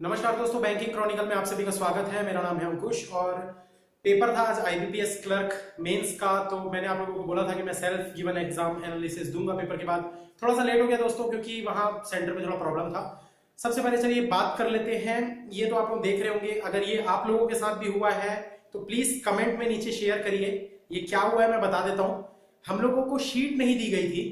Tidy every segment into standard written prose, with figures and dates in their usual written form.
नमस्कार दोस्तों, banking Chronicle में आप सभी का स्वागत है। मेरा नाम है अंकुश और पेपर था आज आईबीपीएस क्लर्क मेंस का। तो मैंने आप लोगों को बोला था कि मैं सेल्फ गिवन एग्जाम एनालिसिस दूंगा पेपर के बाद। थोड़ा सा लेट हो गया दोस्तों क्योंकि वहां सेंटर में थोड़ा प्रॉब्लम था। सबसे पहले चलिए बात कर लेते हैं। ये तो आप लोग देख रहे होंगे, अगर ये आप लोगों के साथ भी हुआ है तो प्लीज कमेंट में नीचे शेयर करिए। ये क्या हुआ है मैं बता देता हूँ। हम लोगों को शीट नहीं दी गई थी,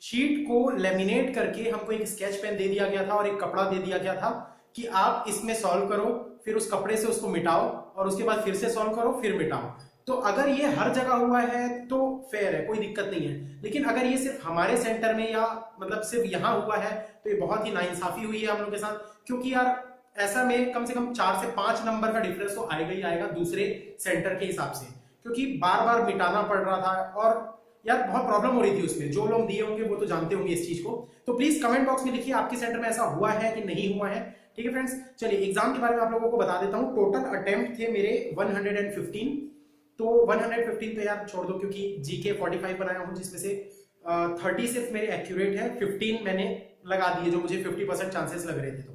शीट को लेमिनेट करके हमको एक स्केच पेन दे दिया गया था और एक कपड़ा दे दिया गया था कि आप इसमें सॉल्व करो, फिर उस कपड़े से उसको मिटाओ और उसके बाद फिर से सॉल्व करो, फिर मिटाओ। तो अगर ये हर जगह हुआ है तो फेयर है, कोई दिक्कत नहीं है। लेकिन अगर ये सिर्फ हमारे सेंटर में या मतलब सिर्फ यहाँ हुआ है तो ये बहुत ही नाइंसाफी हुई है हम लोग के साथ। क्योंकि यार ऐसा में कम से कम 4 से 5 नंबर का डिफरेंस तो आएगा ही आएगा दूसरे सेंटर के हिसाब से, क्योंकि बार बार मिटाना पड़ रहा था और यार बहुत प्रॉब्लम हो रही थी उसमें। जो लोग दिए होंगे वो तो जानते होंगे इस चीज को। तो प्लीज कमेंट बॉक्स में लिखिए आपके सेंटर में ऐसा हुआ है कि नहीं हुआ है। ठीक है फ्रेंड्स, चलिए एग्जाम के बारे में आप लोगों को बता देता हूं। टोटल अटेम्प्ट थे मेरे 115। तो 115 तो यार छोड़ दो क्योंकि जीके 45 बनाया हूं, जिसमें से 30 सिर्फ मेरे एक्यूरेट है, 15 मैंने लगा दिए जो मुझे 50% चांसेस लग रहे थे। तो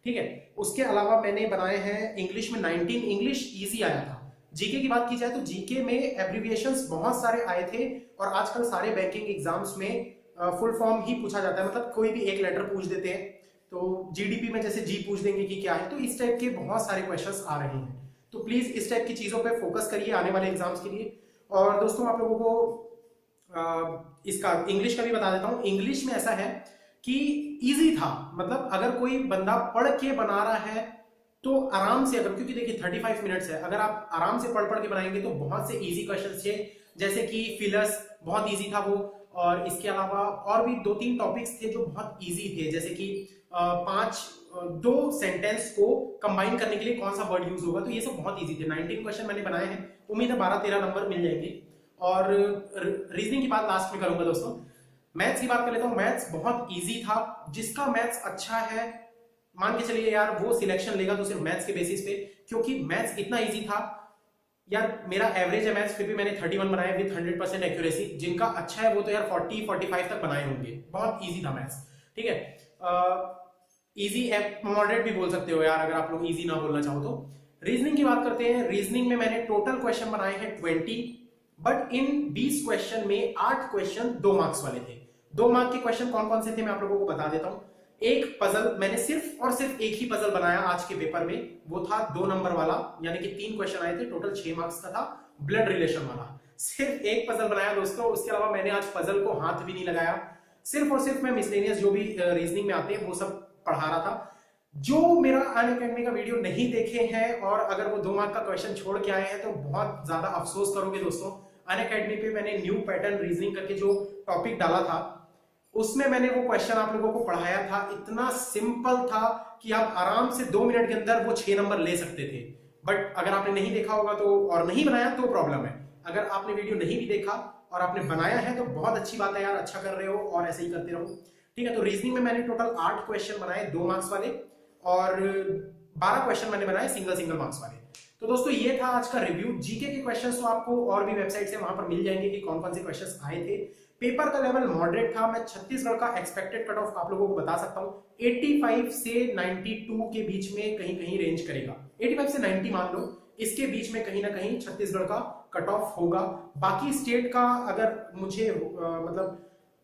ठीक है, उसके अलावा मैंने बनाए हैं इंग्लिश में 19। इंग्लिश ईजी आया था। जीके की बात की जाए तो जीके में एब्रिविएशंस बहुत सारे आए थे और आजकल सारे बैंकिंग एग्जाम्स में फुल फॉर्म ही पूछा जाता है, मतलब कोई भी एक लेटर पूछ देते हैं। तो जीडीपी में जैसे जी पूछ देंगे कि क्या है, तो इस टाइप के बहुत सारे क्वेश्चंस आ रहे हैं। तो प्लीज इस टाइप की चीजों पे फोकस करिए आने वाले एग्जाम्स के लिए। और दोस्तों आप लोगों को इसका इंग्लिश का भी बता देता हूँ। इंग्लिश में ऐसा है कि इजी था, मतलब अगर कोई बंदा पढ़ के बना रहा है तो आराम से, अगर क्योंकि देखिए 35 मिनट्स है, अगर आप आराम से पढ़ के बनाएंगे तो बहुत से इजी क्वेश्चंस थे। जैसे कि फिलर्स बहुत इजी था वो, और इसके अलावा और भी 2-3 टॉपिक्स थे जो बहुत इजी थे। जैसे कि 2 सेंटेंस को कंबाइन करने के लिए कौन सा वर्ड यूज होगा, तो ये सब बहुत इजी थे। 19 क्वेश्चन मैंने बनाए हैं, उम्मीद है 12-13 नंबर मिल जाएंगे। और रीजनिंग की बात लास्ट में करूंगा दोस्तों। मैथ्स की बात कर लेता हूँ। मैथ्स बहुत ईजी था। जिसका मैथ्स अच्छा है मान के चलिए यार वो सिलेक्शन लेगा तो सिर्फ मैथ्स के बेसिस पे, क्योंकि मैथ्स इतना इजी था। यार मेरा एवरेज है मैथ्स, फिर भी मैंने 31 बनाया विद 100% एक्यूरेसी। जिनका अच्छा है वो तो यार 40-45 तक बनाए होंगे। बहुत इजी था मैथ्स। ठीक है, इजी है, मॉडरेट भी बोल सकते हो यार अगर आप लोग इजी ना बोलना चाहो तो। रीजनिंग की बात करते हैं। रीजनिंग में मैंने टोटल क्वेश्चन बनाए हैं 20, बट इन 20 क्वेश्चन में 8 क्वेश्चन 2 मार्क्स वाले थे। 2 मार्क के क्वेश्चन कौन कौन से थे मैं आप लोगों को बता देता हूं। एक पजल मैंने सिर्फ और सिर्फ एक ही पजल बनाया आज के पेपर में, वो था 2 नंबर वाला, यानी कि 3 क्वेश्चन आए थे, टोटल 6 मार्क्स का था, ब्लड रिलेशन वाला। सिर्फ एक पजल बनाया दोस्तों। उसके अलावा मैंने आज पजल को हाथ भी नहीं लगाया। सिर्फ और सिर्फ मैं मिसलेनियस जो भी रीजनिंग में आते हैं वो सब पढ़ा रहा था। जो मेरा अनअकैडमी का वीडियो नहीं देखे हैं और अगर वो 2 मार्क का क्वेश्चन छोड़ के आए हैं तो बहुत ज्यादा अफसोस करोगे दोस्तों। अनअकैडमी पे मैंने न्यू पैटर्न रीजनिंग करके जो टॉपिक डाला था उसमें मैंने वो क्वेश्चन आप लोगों को पढ़ाया था। इतना सिंपल था कि आप आराम से 2 मिनट के अंदर वो 6 नंबर ले सकते थे। बट अगर आपने नहीं देखा होगा तो और नहीं बनाया तो प्रॉब्लम है। अगर आपने वीडियो नहीं भी देखा और आपने बनाया है तो बहुत अच्छी बात है यार, अच्छा कर रहे हो और ऐसे ही करते रहो। ठीक है, तो रीजनिंग में मैंने टोटल 8 क्वेश्चन बनाए 2 मार्क्स वाले और 12 क्वेश्चन मैंने बनाए सिंगल मार्क्स वाले। तो दोस्तों ये था आज का रिव्यू। जीके के क्वेश्चंस तो आपको और भी वेबसाइट से वहां पर मिल जाएंगे कि कौन कौन से क्वेश्चंस आए थे। पेपर का लेवल मॉडरेट था। मैं छत्तीसगढ़ का एक्सपेक्टेड कट ऑफ आप लोगों को बता सकता हूं, 85 से 92 के बीच में कहीं कहीं रेंज करेगा। 85 से 90 मान लो, इसके बीच में कहीं ना कहीं छत्तीसगढ़ का कट ऑफ होगा। बाकी स्टेट का अगर मुझे मतलब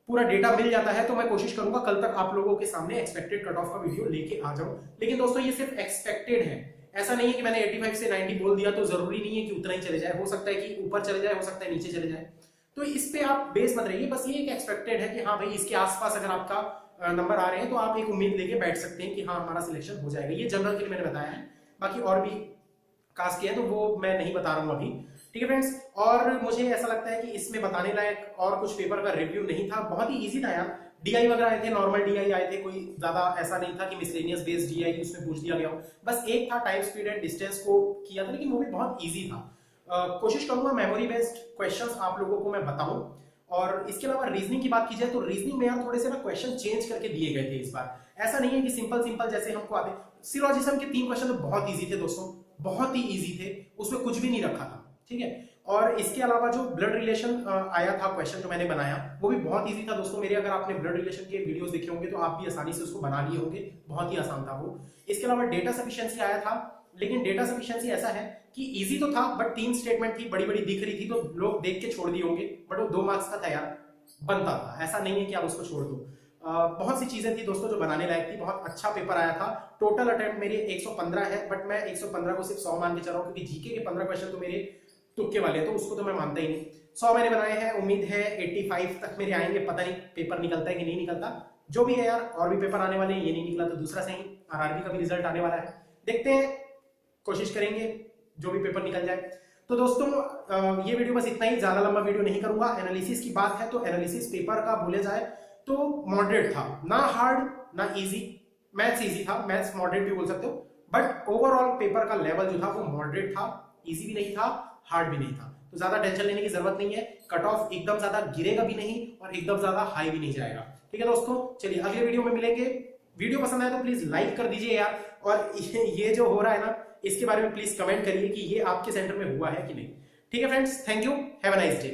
पूरा डेटा मिल जाता है तो मैं कोशिश करूंगा कल तक आप लोगों के सामने एक्सपेक्टेड कट ऑफ का वीडियो लेके आ जाऊं। लेकिन दोस्तों ये सिर्फ एक्सपेक्टेड है, ऐसा नहीं है कि मैंने 85 से 90 बोल दिया तो जरूरी नहीं है कि उतना ही चले जाए। हो सकता है कि ऊपर चले जाए, हो सकता है नीचे चले जाए। तो इस पे आप बेस मत रहिए, बस ये एक एक्सपेक्टेड है कि हाँ भाई इसके आसपास अगर आपका नंबर आ रहे हैं तो आप एक उम्मीद लेके बैठ सकते हैं कि हाँ हमारा सिलेक्शन हो जाएगा। ये जनरल के लिए मैंने बताया है, बाकी और भी कास्ट के हैं तो वो मैं नहीं बता रहा हूँ अभी। ठीक है फ्रेंड्स, और मुझे ऐसा लगता है कि इसमें बताने लायक और कुछ पेपर का रिव्यू नहीं था। बहुत ही इजी था यार। डीआई वगैरह आए थे, नॉर्मल डीआई आए थे, कोई ज्यादा ऐसा नहीं था कि मिसलेनियस बेस्ड डीआई उसमें पूछ दिया गया हो। बस एक था टाइम स्पीड एंड डिस्टेंस को किया था, लेकिन वो भी बहुत इजी था। कोशिश करूंगा मेमोरी बेस्ड क्वेश्चंस आप लोगों को मैं बताऊं। और इसके अलावा रीजनिंग की बात की जाए तो रीजनिंग में यार थोड़े से ना क्वेश्चन चेंज करके दिए गए थे इस बार। ऐसा नहीं है कि सिंपल जैसे हमको आते। सिलोजिज्म के 3 क्वेश्चन तो बहुत इजी थे दोस्तों, बहुत ही इजी थे, उसमें कुछ भी नहीं रखा था। ठीक है, और इसके अलावा जो ब्लड रिलेशन आया था क्वेश्चन जो मैंने बनाया वो भी बहुत इजी था दोस्तों मेरे। अगर आपने ब्लड रिलेशन के वीडियोस देखे होंगे तो आप भी आसानी से उसको बना लिए होंगे, बहुत ही आसान था वो। इसके अलावा डेटा सफिशिएंसी आया था, लेकिन डेटा सफिशिएंसी ऐसा है कि इजी तो था बट 3 स्टेटमेंट थी, बड़ी बड़ी दिख रही थी तो लोग देख के छोड़ दिए होंगे, बट वो 2 मार्क्स का था यार, बनता था, ऐसा नहीं है कि आप उसको छोड़ दो। बहुत सी चीजें थी दोस्तों जो बनाने लायक थी, बहुत अच्छा पेपर आया था। टोटल अटेम्प्ट मेरे 115 है, बट मैं 115 को सिर्फ 100 मान के चल रहा हूँ क्योंकि जीके के 15 क्वेश्चन तो मेरे तुक्के वाले, तो उसको तो मैं मानता ही नहीं। 100 मैंने बनाए हैं, उम्मीद है 85 तक मेरे आएंगे, पता नहीं पेपर निकलता है कि नहीं निकलता, जो भी है यार। और भी पेपर आने वाले हैं, ये नहीं निकला तो दूसरा सही, आरआरबी का भी रिजल्ट आने वाला है, देखते हैं, कोशिश करेंगे जो भी पेपर निकल जाए। तो दोस्तों ये वीडियो बस इतना ही, ज्यादा लंबा वीडियो नहीं करूंगा। एनालिसिस की बात है तो एनालिसिस पेपर का बोले जाए तो मॉडरेट था, ना हार्ड ना इजी। मैथ्स इजी था, मैथ्स मॉडरेट भी बोल सकते हो, बट ओवरऑल पेपर का लेवल जो था वो मॉडरेट था, इजी भी नहीं था, हार्ड भी नहीं था। तो ज्यादा टेंशन लेने की जरूरत नहीं है, कट ऑफ एकदम ज्यादा गिरेगा भी नहीं और एकदम ज्यादा हाई भी नहीं जाएगा। ठीक है दोस्तों, चलिए अगले वीडियो में मिलेंगे। वीडियो पसंद आए तो प्लीज लाइक कर दीजिए यार, और ये जो हो रहा है ना इसके बारे में प्लीज कमेंट करिए कि ये आपके सेंटर में हुआ है कि नहीं। ठीक है friends, thank you, have a nice day.